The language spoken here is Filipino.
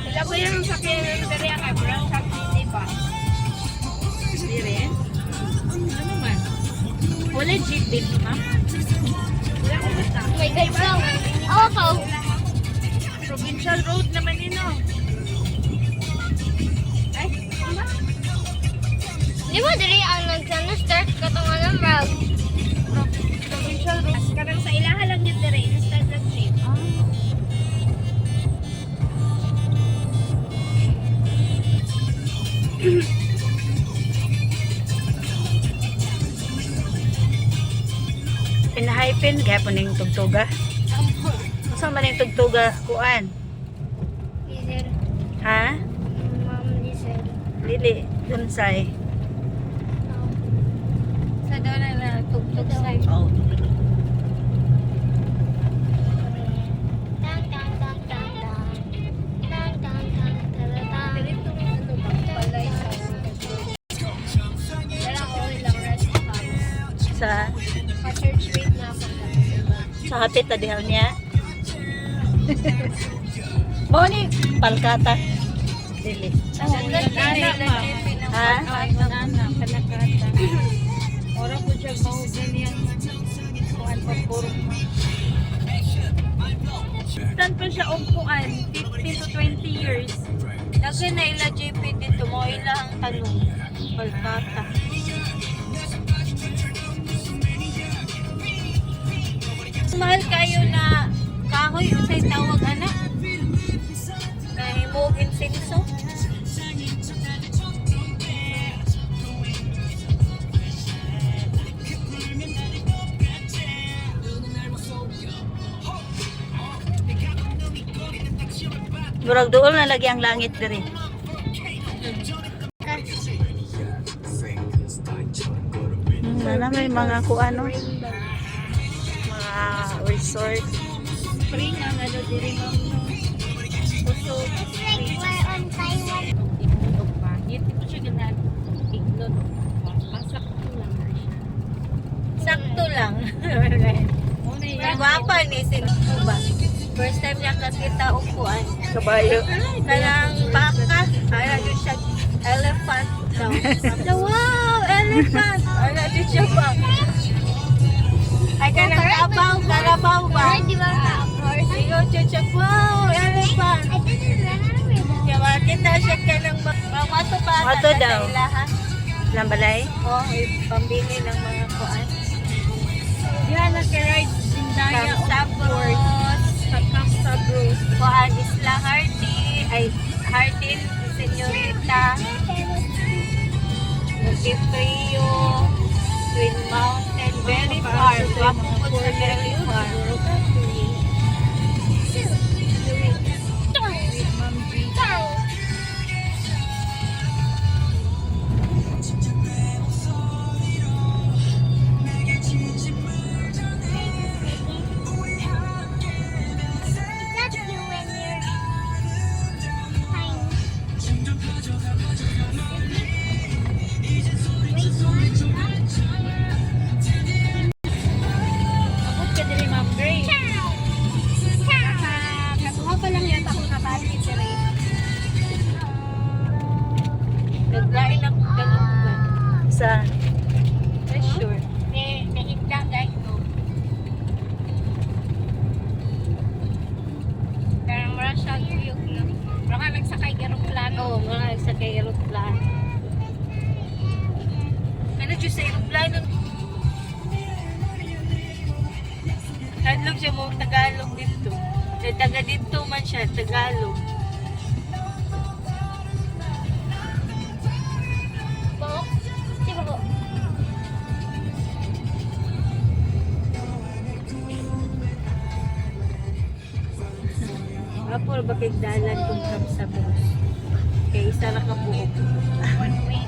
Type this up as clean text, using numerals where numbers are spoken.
Wala ko yung sakyan ng dali ang brown sa city ba? Hindi rin? Ano man? Wala jeep dito, ma'am? Wala ko basta. May guys lang. Ako. Provincial road naman yun, no? Ay, ano? Di ba dali ang nag-start katong ng route? Provincial road. Karang sa ilaha lang yun dere. Start ng jeep. Pinahypin kaya po ning tugtuga. Saan man ning tugtuga kuan? Diesel. Ha? Ma'am Diesel. Lili dunsay. Sa doon na tugtog sa Oh. Tang tang tang tang tang. Tang tang tang tang tang. Dito ano ba? Palay sa Wala ko ilang rest house. Sa Pa-church rate na ako. sa hapit na dihaw niya. Mo ni palkata. Dili. Ha? anak, kanakata. Ora po siya mahugan yan. Kuhan pa puro. Tan pa siya upuan, 15 to 20 years. Lagi na ila JP dito, mo ilang tanong. Palkata. Mahal kayo na kahoy o sa'y tawag anak? Kay mo insenso? Murag doon na lagi ang langit diri. Sana may mga kuano, mga resort. Free nga nga do diri ma'am. Puso. It's like we're on Taiwan. Ignod pa. Hindi ko siya ganaan. Ignod. Pasakto lang na siya. Sakto lang. Nagwapa ni Sinto ba? First time niya kakita upuan. Kabayo. Kanang baka. Ara yun siya elephant daw. So, wow! Elephant! Ara yun siya ba? Ay kanang karabaw ba? Di ba ka? Sigaw siya, wow! Elephant! I didn't remember. Kaya makita siya ka ng mato ba? Mato daw. Lambalay. Oh, pambili ng mga kuan. Yan, nag-ride din daya. Sabros. Sabros. Kuan, Isla Hardy. Ay, Hardin, Senyorita. Nagkiprio. Twin Mountain. Very far. Wapupod sa very far. That's you when you're tiny. Abot ka dili, Ma'am Gray. Katuha pa lang yata ako nakali diri. Naglain ako ganun. Sa Sure. May higda guys, no? Parang mara siya yung mga nagsakay aeroplano. Oo, mga nagsakay aeroplano. Ano dyan sa aeroplano? Hadlog siya mo Tagalog dito. Taga dito man siya, Tagalog. Bo? Si Bo. Apo, bakit dalan kung sa bus? Kaya isa na ka buhok. One way